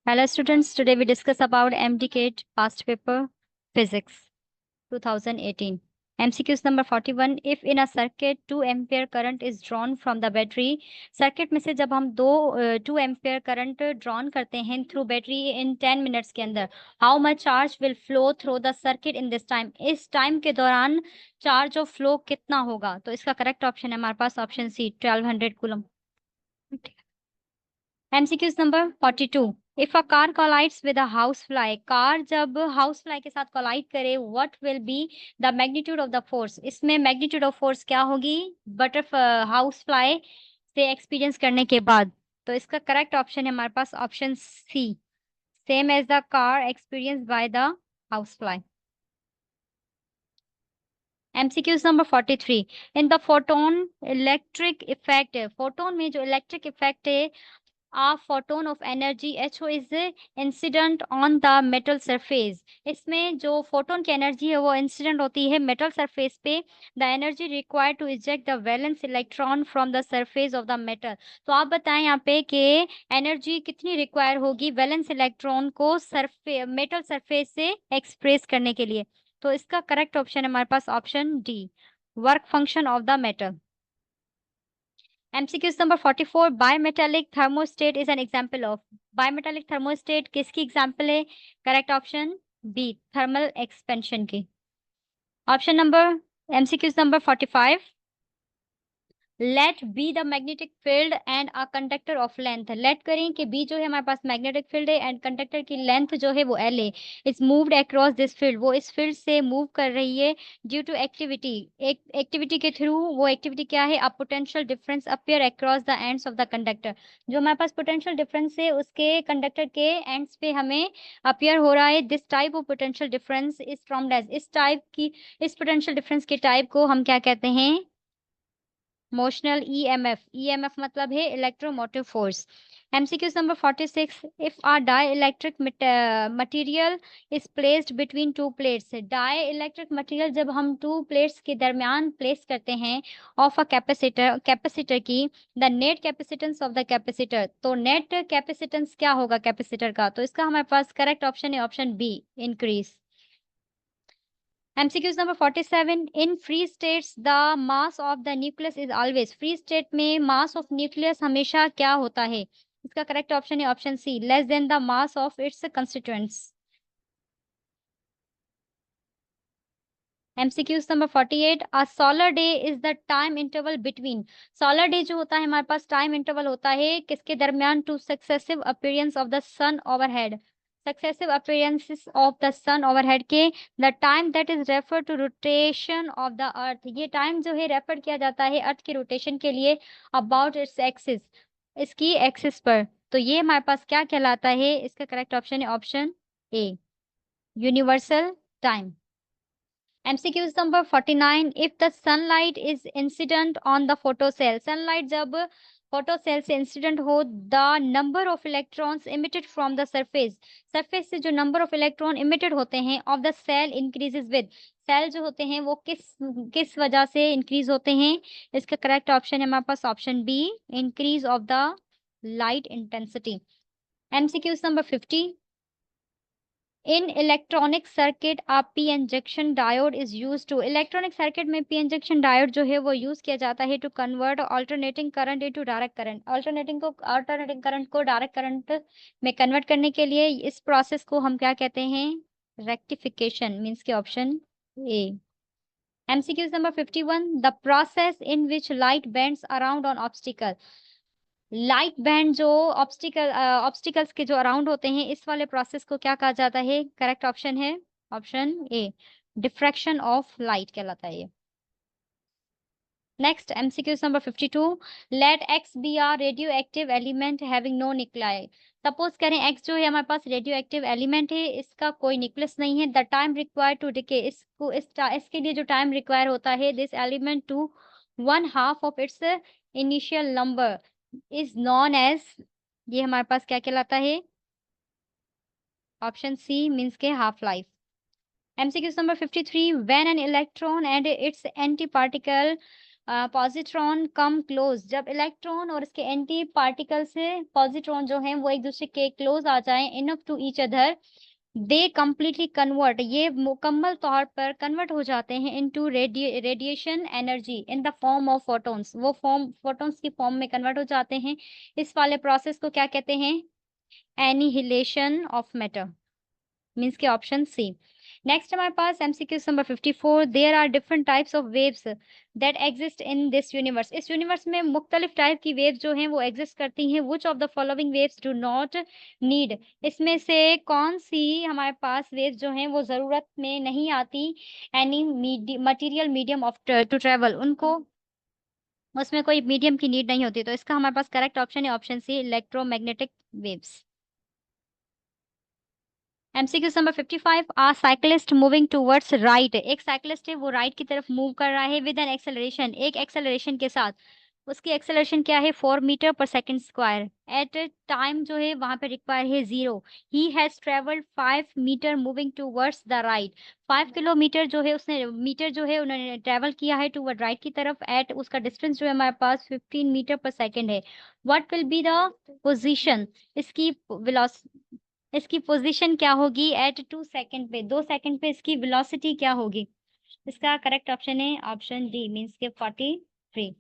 Hello students, today we discuss about MDCAT past paper physics 2018. MCQs number 41. If in a circuit 2 ampere current is drawn from the battery, circuit में से जब हम 2 ampere current drawn करते हैं through battery in 10 minutes के अंदर, how much charge will flow through the circuit in this time? इस time के दौरान चार्ज ऑफ फ्लो कितना होगा? तो इसका करेक्ट ऑप्शन है हमारे पास option C 1200 coulomb. MCQs number 42. If a car collides with a housefly, car जब housefly के साथ collide करे, what will be the magnitude of the force? इसमें magnitude of force क्या होगी housefly से experience करने के बाद? तो इसका correct option है हमारे पास option C, same as the car experienced by the housefly. MCQs number 43. In the photon electric effect, photon में जो electric effect है, a photon of energy HO is incident on the metal surface. इसमें जो photon की energy है वो incident होती है metal surface पे. The energy required to eject the valence electron from the surface of the metal. तो आप बताएं यहाँ पे कि energy कितनी require होगी valence electron को metal surface से express करने के लिए? तो इसका correct option है हमारे पास option D, work function of the metal. MCQs number 44. Bimetallic thermostat is an example of. Bimetallic thermostat किसकी example है? Correct option B, thermal expansion की. Option number MCQs number 45. Let B the magnetic field and a conductor of length. Let करें कि B जो है हमारे पास magnetic field है एंड कंडक्टर की लेंथ जो है वो एल है. It's moved across this field, वो इस फील्ड से मूव कर रही है ड्यू टू एक्टिविटी. एक एक्टिविटी के थ्रू, वो एक्टिविटी क्या है? A potential difference appear across the ends of the conductor. जो हमारे पास पोटेंशियल डिफरेंस है उसके कंडक्टर के एंड्स पे हमें अपियर हो रहा है. This type of potential difference is termed as. इस पोटेंशियल डिफरेंस के टाइप को हम क्या कहते हैं? Motional EMF. ईएमएफ मतलब है electromotive force. MCQs number 46. If a dielectric material is placed between two plates, dielectric material जब हम two plates के दरमियान place करते हैं of a कैपेसिटर की, the net capacitance of the capacitor. तो net capacitance क्या होगा कैपेसिटर का? तो इसका हमारे पास करेक्ट ऑप्शन है option B, increase. MCQs number 47. In free states, the mass of the nucleus is always. Free state में mass of nucleus हमेशा क्या होता है? इसका correct option है option C, less than the mass of its constituents. MCQs number 48. A solar day is the time interval between. Solar day जो होता है हमारे पास time interval होता है किसके दरमियान? To successive appearance of the sun overhead. Successive appearances of the sun overhead के the time that is referred to rotation of the earth. ये time जो है रेफर किया जाता है अर्थ की रोटेशन के लिए about its axis, इसकी एक्सिस पर. तो ये हमारे पास क्या कहलाता है? इसका करेक्ट ऑप्शन है option A, universal time. MCQs number 49. If the sunlight is incident on the photocell, sunlight जब photocell से incident हो, the number of electrons emitted from the surface से जो number of electron emitted होते हैं of the cell increases with. Cell जो होते हैं वो किस वजह से इंक्रीज होते हैं? इसका करेक्ट ऑप्शन है हमारे पास option B, increase of the light intensity. MCQs number 50. In electronic circuit p injection diode is use to. Electronic circuit में p इंजेक्शन डायोड जो है वो यूज किया जाता है to convert alternating current into direct current. Alternating current को direct current में convert करने के लिए इस प्रोसेस को हम क्या कहते हैं? रेक्टिफिकेशन. मीन्स के option A. MCQs number 51. The process in which light bends around on obstacle. Light band जो ऑब्स्टिकल्स के जो अराउंड होते हैं, इस वाले प्रोसेस को क्या कहा जाता है? करेक्ट ऑप्शन है option A, diffraction of light कहलाता है ये. Next MCQ number 52. Let X be are radio active element having no nuclei. Suppose करें एक्स जो है हमारे पास रेडियो एक्टिव एलिमेंट है, इसका कोई न्यूक्लियस नहीं है. The time required to decay, इसके लिए जो टाइम रिक्वायर होता है this element to 1/2 of its initial number is known as. ये हमारे पास क्या कहलाता है? ऑप्शन सी, मीन्स के half life. MCQ number 53. When an electron and its anti particle positron come close, जब इलेक्ट्रॉन और इसके एंटी पार्टिकल से पॉजिट्रॉन जो है वो एक दूसरे के क्लोज आ जाएं enough to each other, they completely convert, ये मुकम्मल तौर पर कन्वर्ट हो जाते हैं into radiation energy in the form of photons, वो फॉर्म फोटॉन्स की फॉर्म में कन्वर्ट हो जाते हैं। इस वाले प्रोसेस को क्या कहते हैं? एनिहिलेशन ऑफ मैटर, मीन्स के ऑप्शन सी। नेक्स्ट हमारे पास MCQs number 54, there are different types of waves that exist in this universe, इस यूनिवर्स में मुख्तलिफ टाइप की वेव्स जो हैं वो एग्जिस्ट करती हैं। Which of the following waves do not need, इसमें से कौन सी हमारे पास वेव्स जो हैं वो जरूरत में नहीं आती any material medium of to travel, उनको उसमें कोई मीडियम की नीड नहीं होती। तो इसका हमारे पास करेक्ट ऑप्शन है option C, electromagnetic waves. MCQs number 55, a cyclist moving towards right, एक साइक्लिस्ट है वो राइट की तरफ मूव कर रहा है विद एन एक्सेलरेशन, एक एक्सेलरेशन के साथ, उसकी एक्सेलरेशन क्या है? 4 मीटर पर सेकेंड स्क्वायर। एट टाइम जो है वहां पे रिक्वायर है 0। He has travelled 5 metre moving towards the right, 5 kilometre जो है उसने मीटर जो है उन्होंने ट्रेवल किया है टूवर्ड राइट की तरफ। एट उसका डिस्टेंस जो है हमारे पास 15 मीटर पर सेकेंड है। What will be the position, इसकी इसकी पोजीशन क्या होगी एट 2 सेकेंड पे, 2 सेकेंड पे इसकी वेलोसिटी क्या होगी? इसका करेक्ट ऑप्शन है ऑप्शन डी, मीन्स के 43।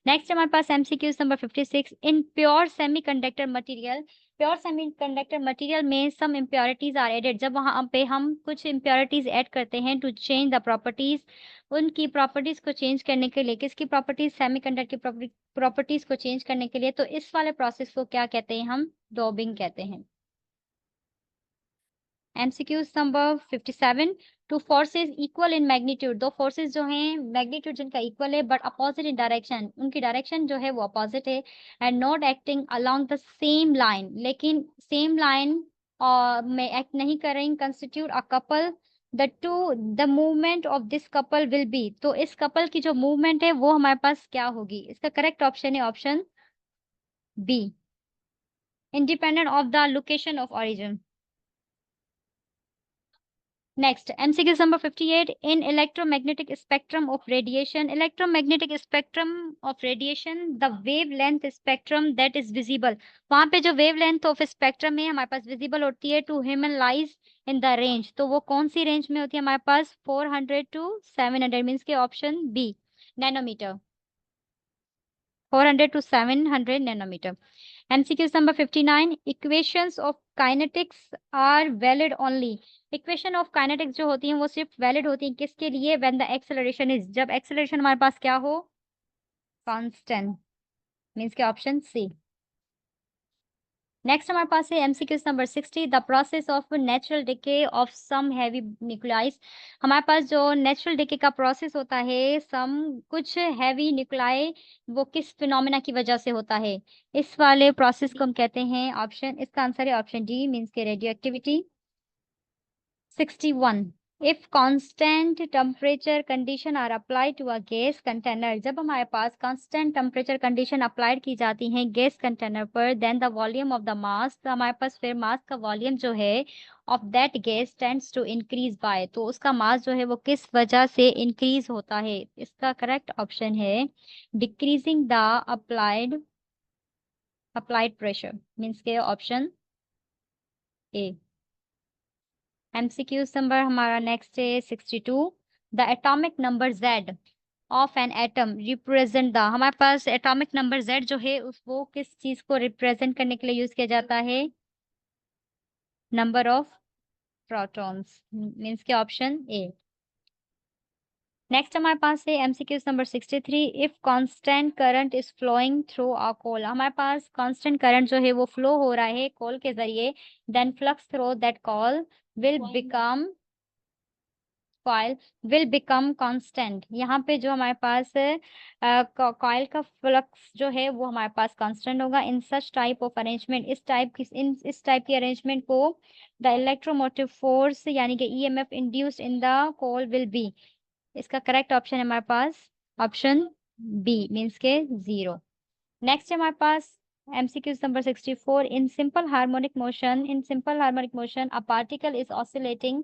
नेक्स्ट हमारे पास MCQs number 56, in pure semiconductor material, pure semiconductor material में सम इम्प्योरिटीज आर एडेड, जब वहां पे हम कुछ इम्प्योरिटीज ऐड करते हैं टू चेंज द प्रॉपर्टीज, उनकी प्रॉपर्टीज को चेंज करने के लिए, किसकी प्रॉपर्टीज? सेमीकंडक्टर की प्रॉपर्टीज को चेंज करने के लिए। तो इस वाले प्रोसेस को क्या कहते हैं? हम डॉबिंग कहते हैं। MCQs number 57, two forces equal in magnitude, दो फोर्सेस जो हैं मैग्नीट्यूड जिनका इक्वल है बट अपोजिट इन डायरेक्शन, उनकी डायरेक्शन जो है वो अपोजिट है, and not acting along the same line, लेकिन सेम लाइन में एक्ट नहीं कर रही, constitute a couple, the movement of this couple will be, तो इस कपल की जो मूवमेंट है वो हमारे पास क्या होगी? इसका करेक्ट ऑप्शन है option B, independent of the location of origin. Next, MCQ number 58. In electromagnetic spectrum of radiation, electromagnetic spectrum of radiation, the wavelength spectrum that is visible. वहाँ पे जो wavelength of spectrum है हमारे पास visible होती है to human lies in the range. तो वो कौन सी range में होती है हमारे पास? 400 to 700, means के option B, nanometer. 400 to 700 nanometer. MCQ number 59. Equations of kinetics are valid only. Equation of kinetics जो होती हैं वो सिर्फ वैलिड होती हैं किसके लिए? व्हेन द एक्सेलरेशन इज, जब एक्सेलरेशन हमारे पास क्या हो? कांस्टेंट, मींस के ऑप्शन सी। नेक्स्ट हमारे पास है MCQ number 60, the process of natural decay of some heavy nuclei, हमारे पास जो नेचुरल डिके का प्रोसेस होता है सम कुछ हैवी न्यूक्लियाई, वो किस फिनोमेना की वजह से होता है? इस वाले प्रोसेस को हम कहते हैं ऑप्शन, इसका आंसर है ऑप्शन डी, मींस के radio activity. 61, if constant temperature condition are applied to a gas container, जब हमारे पास constant temperature condition applied की जाती हैं gas container पर, then the volume of the mass, तो हमारे पास फिर mass का volume जो है of that gas tends to increase by, तो उसका mass जो है वो किस वजह से increase होता है? इसका correct option है decreasing the applied pressure, means के option A। एमसीक्यू नंबर हमारा नेक्स्ट है 62, the atomic number Z of an atom represent the, हमारे पास एटॉमिक नंबर Z जो है उस वो किस चीज को रिप्रेजेंट करने के लिए यूज किया जाता है? नंबर ऑफ प्रोटॉन्स, मींस के ऑप्शन ए। नेक्स्ट हमारे पास है MCQ number 63, if constant current is flowing through a coil, हमारे पास कांस्टेंट करंट जो है वो फ्लो हो रहा है कोल के जरिए, then flux through that coil will become coil will become constant, यहाँ पे जो हमारे पास कॉइल का फ्लक्स जो है वो हमारे पास कांस्टेंट होगा। इन सच टाइप ऑफ अरेंजमेंट, इस टाइप की अरेंजमेंट को द इलेक्ट्रोमोटिव फोर्स यानी कि EMF induced in the coil will be, इसका करेक्ट ऑप्शन है हमारे पास ऑप्शन बी, मीन्स के 0। नेक्स्ट है हमारे पास MCQ number 64, in simple harmonic motion a particle is oscillating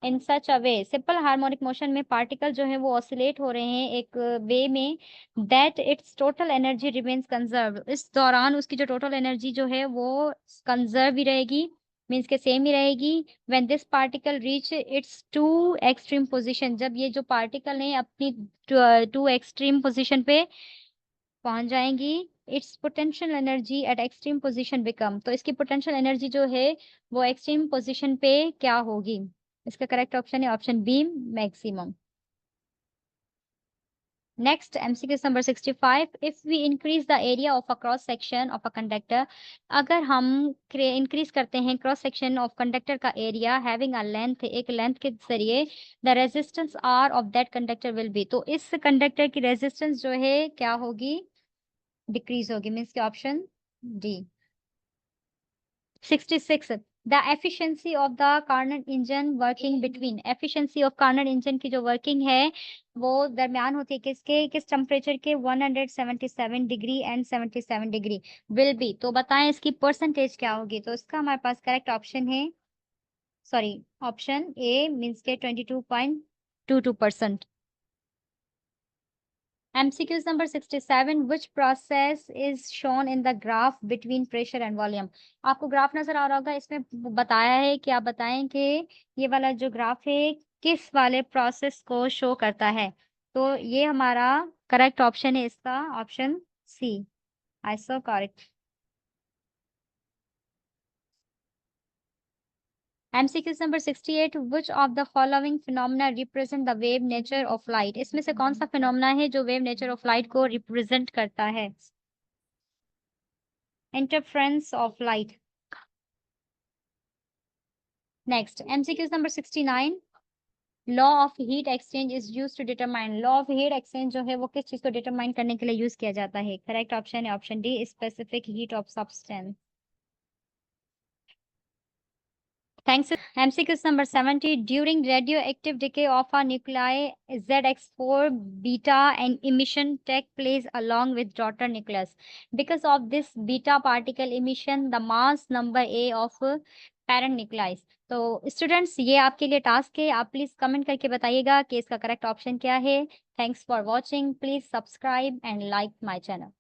in such a way, simple harmonic motion में पार्टिकल जो है वो ऑसिलेट हो रहे हैं एक वे में that it's total energy remains conserve, इस दौरान उसकी जो टोटल एनर्जी जो है वो कंजर्व ही रहेगी, मीन्स के सेम ही रहेगी। When this particle reach its to extreme position, जब ये जो पार्टिकल है अपनी टू एक्सट्रीम पोजीशन पे पहुंच जाएंगी, it's potential energy at extreme position become, तो इसकी पोटेंशियल एनर्जी जो है वो एक्सट्रीम पोजीशन पे क्या होगी? इसका करेक्ट ऑप्शन है option B, maximum. Next MCQ number 65, if we increase the area of a cross section of a conductor, अगर हम इंक्रीज करते हैं क्रॉस सेक्शन ऑफ कंडक्टर का एरिया हैविंग अ लेंथ, एक लेंथ के जरिए, the resistance R of that conductor will be, तो इस कंडक्टर की रेजिस्टेंस जो है क्या होगी? डिक्रीज होगी, मीन्स के option D. 66, the efficiency of the Carnot engine working between, efficiency of Carnot engine की जो वर्किंग है वो दरमियान होती है किसके, किस टेम्परेचर के? 177 degree and 77 degree will be, तो बताएं इसकी परसेंटेज क्या होगी? तो इसका हमारे पास करेक्ट ऑप्शन है, सॉरी, ऑप्शन ए मीन्स के 22.22%। MCQs number 67, which process is shown in the graph between pressure and volume? आपको ग्राफ नजर आ रहा होगा, इसमें बताया है कि आप बताएं कि ये वाला जो ग्राफ है किस वाले प्रोसेस को शो करता है, तो ये हमारा करेक्ट ऑप्शन है, इसका ऑप्शन सी, आइसो correct. MCQs number 68, which of the following phenomena represent the wave nature of light? इसमें से कौन सा फिनोमेना है जो वेव नेचर ऑफ लाइट को रिप्रेजेंट करता है? Interference of light. Next MCQs number 69, law of heat exchange is use to determine, law of heat exchange जो है वो किस चीज को डिटरमाइन करने के लिए यूज किया जाता है? करेक्ट ऑप्शन है option D, specific heat of substance. Thanks. MCQs number 70. During radioactive decay of a nuclei, ZX4 beta and emission take place along with daughter nucleus. Because of this beta particle emission, the mass number A of parent nuclei. तो students ये आपके लिए task है, आप please comment करके बताइएगा कि इसका करेक्ट ऑप्शन क्या है। Thanks for watching, please subscribe and like my channel.